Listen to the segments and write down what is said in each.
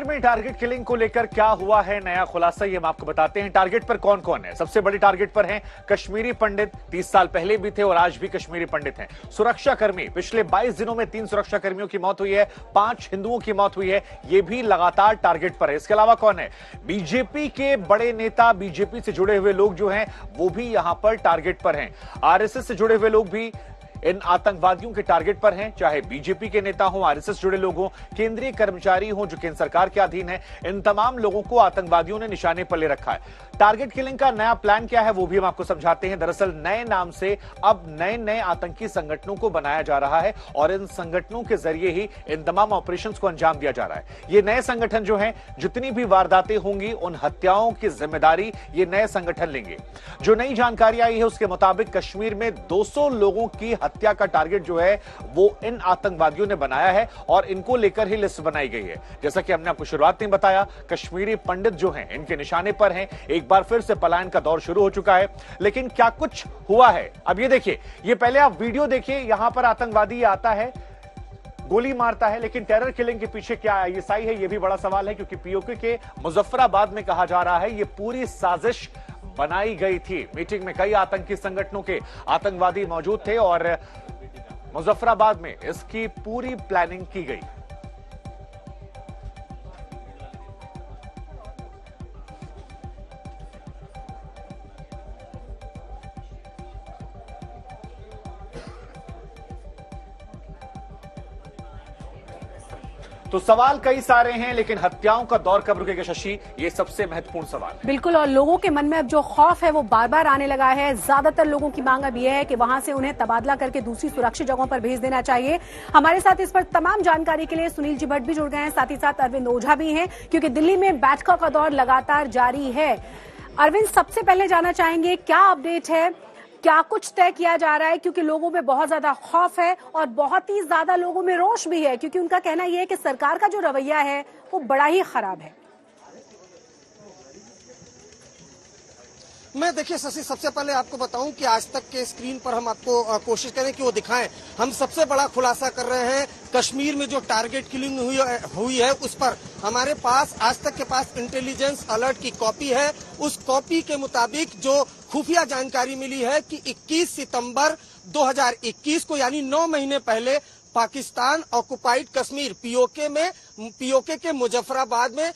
में target killing को लेकर क्या हुआ है नया खुलासा, ये हम आपको बताते हैं। टारगेट पर कौन कौन है? सबसे बड़ी टारगेट पर हैं कश्मीरी पंडित, 30 साल पहले भी थे और आज भी कश्मीरी पंडित हैं। सुरक्षाकर्मी, पिछले 22 दिनों में 3 सुरक्षाकर्मियों की मौत हुई है, 5 हिंदुओं की मौत हुई है, ये भी लगातार टारगेट पर है। इसके अलावा कौन है? बीजेपी के बड़े नेता, बीजेपी से जुड़े हुए लोग जो हैं वो भी यहां पर टारगेट पर हैं। आरएसएस से जुड़े हुए लोग भी इन आतंकवादियों के टारगेट पर हैं, चाहे बीजेपी के नेता हों, आरएसएस जुड़े लोग हों, केंद्रीय कर्मचारी हों जो केंद्र सरकार के अधीन है, इन तमाम लोगों को आतंकवादियों ने निशाने पर ले रखा है। टारगेट किलिंग का नया प्लान क्या है वो भी हम आपको समझाते हैं। दरअसल नए नाम से अब नए नए आतंकी संगठनों को बनाया जा रहा है और इन संगठनों के जरिए ही इन तमाम ऑपरेशंस को अंजाम दिया जा रहा है। ये नए संगठन जो हैं, जितनी भी वारदातें होंगी उन हत्याओं की जिम्मेदारी ये नए संगठन लेंगे। जो नई जानकारी आई है उसके मुताबिक कश्मीर में 200 लोगों की हत्या का टारगेट जो है वो इन आतंकवादियों ने बनाया है और इनको लेकर ही लिस्ट बनाई गई है। जैसा कि हमने आपको शुरुआत में बताया, कश्मीरी पंडित जो हैं इनके निशाने पर हैं। एक बार फिर से पलायन का दौर शुरू हो चुका है, लेकिन क्या कुछ हुआ है अब ये देखिए। ये पहले आप वीडियो देखिए, यहां पर आतंकवादी आता है, गोली मारता है, लेकिन टेरर किलिंग के पीछे क्या आईएसआई है ये भी बड़ा सवाल है, क्योंकि पीओके के मुजफ्फराबाद में कहा जा रहा है ये पूरी साजिश बनाई गई थी। मीटिंग में कई आतंकी संगठनों के आतंकवादी मौजूद थे और मुजफ्फराबाद में इसकी पूरी प्लानिंग की गई। तो सवाल कई सारे हैं, लेकिन हत्याओं का दौर कब रुकेगा शशि, ये सबसे महत्वपूर्ण सवाल है। बिल्कुल, और लोगों के मन में अब जो खौफ है वो बार बार आने लगा है। ज्यादातर लोगों की मांग अब यह है कि वहां से उन्हें तबादला करके दूसरी सुरक्षित जगहों पर भेज देना चाहिए। हमारे साथ इस पर तमाम जानकारी के लिए सुनील जी भट्ट भी जुड़ गए हैं, साथ ही साथ अरविंद ओझा भी हैं, क्योंकि दिल्ली में बैठकों का दौर लगातार जारी है। अरविंद, सबसे पहले जानना चाहेंगे क्या अपडेट है, क्या कुछ तय किया जा रहा है, क्योंकि लोगों में बहुत ज्यादा खौफ है और बहुत ही ज्यादा लोगों में रोष भी है, क्योंकि उनका कहना यह है कि सरकार का जो रवैया है वो बड़ा ही खराब है। मैं देखिए शशि, सबसे पहले आपको बताऊं कि आज तक के स्क्रीन पर हम आपको कोशिश करें कि वो दिखाएं। हम सबसे बड़ा खुलासा कर रहे हैं कश्मीर में जो टारगेट किलिंग हुई है उस पर हमारे पास आज तक के पास इंटेलिजेंस अलर्ट की कॉपी है। उस कॉपी के मुताबिक जो खुफिया जानकारी मिली है कि 21 सितंबर 2021 को, यानी 9 महीने पहले, पाकिस्तान ऑक्युपाइड कश्मीर पीओके के मुजफ्फराबाद में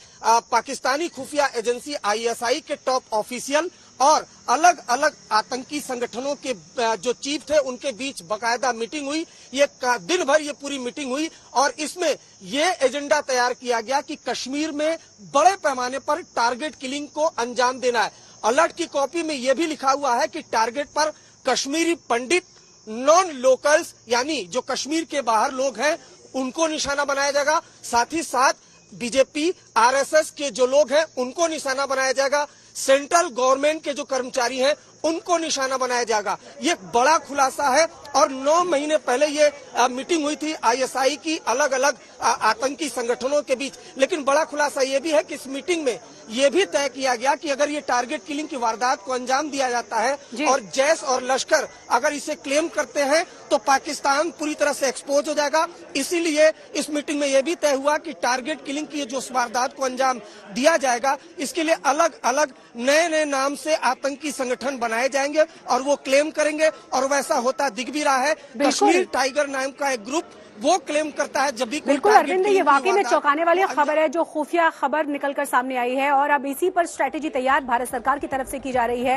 पाकिस्तानी खुफिया एजेंसी आईएसआई के टॉप ऑफिशियल और अलग अलग आतंकी संगठनों के जो चीफ थे उनके बीच बकायदा मीटिंग हुई। ये दिन भर ये पूरी मीटिंग हुई और इसमें ये एजेंडा तैयार किया गया कि कश्मीर में बड़े पैमाने पर टारगेट किलिंग को अंजाम देना है। अलर्ट की कॉपी में यह भी लिखा हुआ है कि टारगेट पर कश्मीरी पंडित, नॉन लोकल्स यानी जो कश्मीर के बाहर लोग हैं उनको निशाना बनाया जाएगा। साथ ही साथ बीजेपी, आरएसएस के जो लोग हैं उनको निशाना बनाया जाएगा। सेंट्रल गवर्नमेंट के जो कर्मचारी हैं उनको निशाना बनाया जाएगा। ये बड़ा खुलासा है और 9 महीने पहले ये मीटिंग हुई थी आईएसआई की अलग अलग आतंकी संगठनों के बीच। लेकिन बड़ा खुलासा ये भी है कि इस मीटिंग में ये भी तय किया गया कि अगर ये टारगेट किलिंग की वारदात को अंजाम दिया जाता है और जैश और लश्कर अगर इसे क्लेम करते हैं तो पाकिस्तान पूरी तरह से एक्सपोज हो जाएगा। इसीलिए इस मीटिंग में यह भी तय हुआ कि टारगेट किलिंग की जो वारदात को अंजाम दिया जाएगा इसके लिए अलग अलग नए नए नाम से आतंकी संगठन बनाए जाएंगे और वो क्लेम करेंगे और वैसा होता दिख भी रहा है। कश्मीर टाइगर नाम का एक ग्रुप वो क्लेम करता है जब भी बिल्कुल अरविंद, ये वाकई में चौंकाने वाली खबर है जो खुफिया खबर निकलकर सामने आई है और अब इसी पर स्ट्रेटेजी तैयार भारत सरकार की तरफ से की जा रही है।